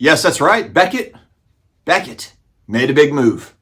Yes, that's right. Beckett made a big move.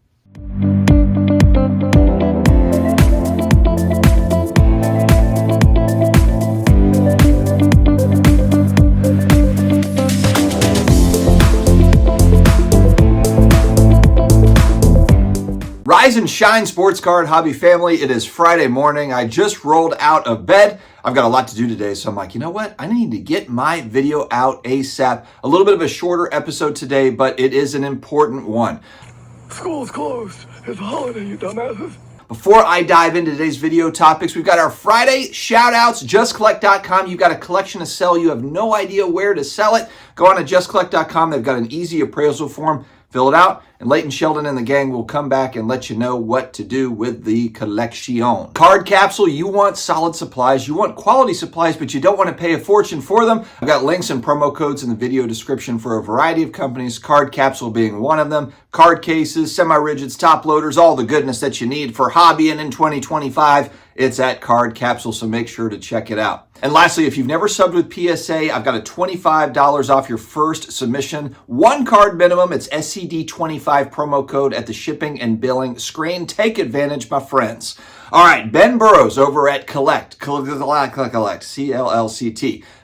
Rise and shine, sports card hobby family. It is Friday morning. I just rolled out of bed. I've got a lot to do today, so I'm like, you know what? I need to get my video out ASAP. A little bit of a shorter episode today, but it is an important one. School's closed. It's a holiday, you dumbasses. Before I dive into today's video topics, we've got our Friday shout-outs, justcollect.com. You've got a collection to sell. You have no idea where to sell it. Go on to justcollect.com. They've got an easy appraisal form. Fill it out, and Leighton Sheldon and the gang will come back and let you know what to do with the collection. Card Capsule, you want solid supplies, you want quality supplies, but you don't want to pay a fortune for them. I've got links and promo codes in the video description for a variety of companies, Card Capsule being one of them. Card cases, semi-rigids, top loaders, all the goodness that you need for hobbying in 2025. It's at Card Capsule, so make sure to check it out. And lastly, if you've never subbed with PSA, I've got a $25 off your first submission. One card minimum. It's SCD25 promo code at the shipping and billing screen. Take advantage, my friends. All right, Ben Burrows over at Collect, CLLCT.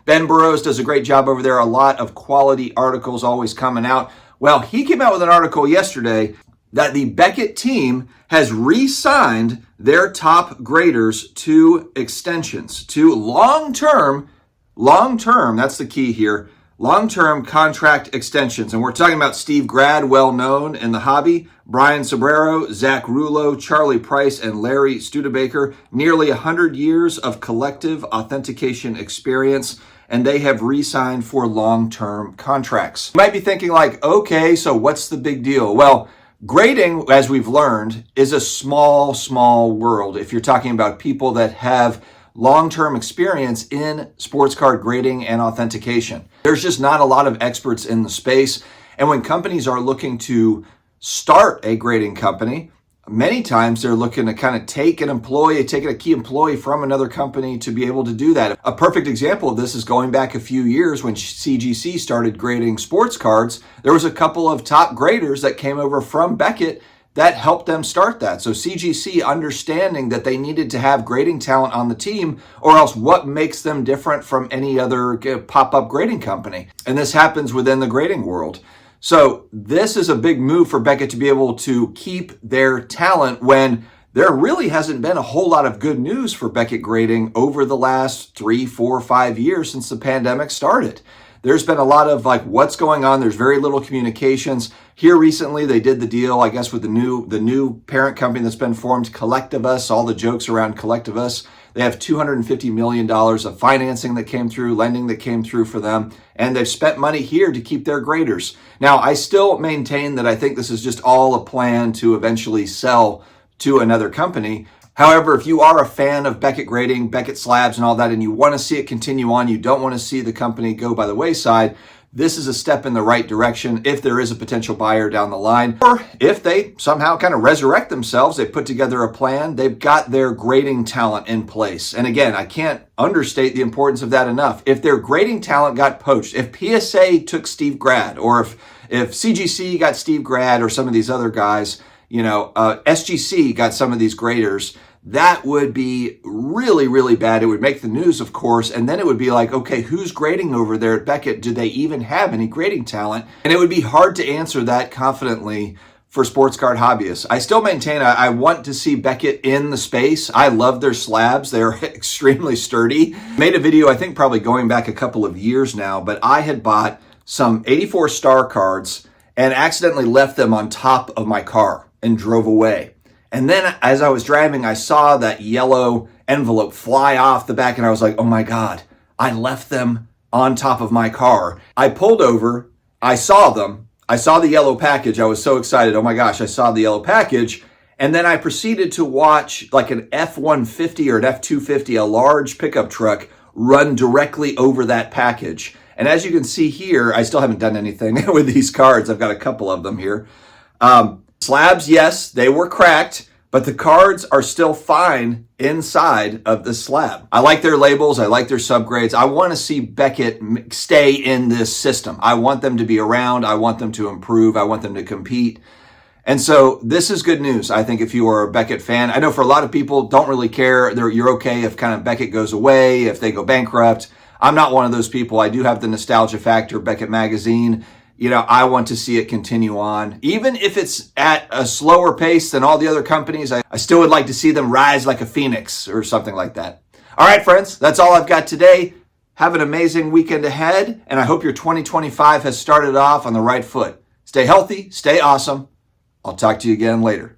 Ben Burrows does a great job over there. A lot of quality articles always coming out. Well, he came out with an article yesterday that the Beckett team has re-signed their top graders to extensions, to long-term, that's the key here, long-term contract extensions. And we're talking about Steve Grad, well-known in the hobby, Brian Sobrero, Zach Rulo, Charlie Price, and Larry Studebaker. Nearly 100 years of collective authentication experience, and they have re-signed for long-term contracts. You might be thinking like, okay, so what's the big deal? Well, grading, as we've learned, is a small world. If you're talking about people that have long-term experience in sports card grading and authentication, there's just not a lot of experts in the space. And when companies are looking to start a grading company, many times they're looking to kind of take a key employee from another company to be able to do that. A perfect example of this is going back a few years when CGC started grading sports cards. There was a couple of top graders that came over from Beckett that helped them start that. So CGC, understanding that they needed to have grading talent on the team, or else what makes them different from any other pop-up grading company? And this happens within the grading world. So this is a big move for Beckett to be able to keep their talent when there really hasn't been a whole lot of good news for Beckett grading over the last 3, 4, 5 years since the pandemic started. There's been a lot of like, what's going on? There's very little communications. Here recently, they did the deal, I guess, with the new parent company that's been formed, Collectivus, all the jokes around Collectivus. They have $250 million of financing that came through, lending that came through for them, and they've spent money here to keep their graders. Now, I still maintain that I think this is just all a plan to eventually sell to another company. However, if you are a fan of Beckett grading, Beckett slabs and all that, and you want to see it continue on, you don't want to see the company go by the wayside, this is a step in the right direction if there is a potential buyer down the line. Or if they somehow kind of resurrect themselves, they put together a plan, they've got their grading talent in place. And again, I can't understate the importance of that enough. If their grading talent got poached, if PSA took Steve Grad, or if CGC got Steve Grad or some of these other guys, SGC got some of these graders, that would be really bad. It would make the news, of course, and then it would be like, okay, who's grading over there at Beckett? Do they even have any grading talent? And it would be hard to answer that confidently for sports card hobbyists. I still maintain I want to see Beckett in the space. I love their slabs. They're extremely sturdy. Made a video, I think probably going back a couple of years now, but I had bought some 84 star cards and accidentally left them on top of my car and drove away. And then as I was driving, I saw that yellow envelope fly off the back, and I was like, oh my God, I left them on top of my car. I pulled over, I saw them, I saw the yellow package. I was so excited. Oh my gosh, I saw the yellow package. And then I proceeded to watch like an F-150 or an F-250, a large pickup truck, run directly over that package. And as you can see here, I still haven't done anything with these cards. I've got a couple of them here. Slabs, yes, they were cracked, but the cards are still fine inside of the slab. I like their labels. I like their subgrades. I want to see Beckett stay in this system. I want them to be around. I want them to improve. I want them to compete. And so this is good news, I think, if you are a Beckett fan. I know for a lot of people, don't really care. You're okay if kind of Beckett goes away, if they go bankrupt. I'm not one of those people. I do have the nostalgia factor, Beckett magazine. You know, I want to see it continue on. Even if it's at a slower pace than all the other companies, I still would like to see them rise like a phoenix or something like that. All right, friends, that's all I've got today. Have an amazing weekend ahead, and I hope your 2025 has started off on the right foot. Stay healthy, stay awesome. I'll talk to you again later.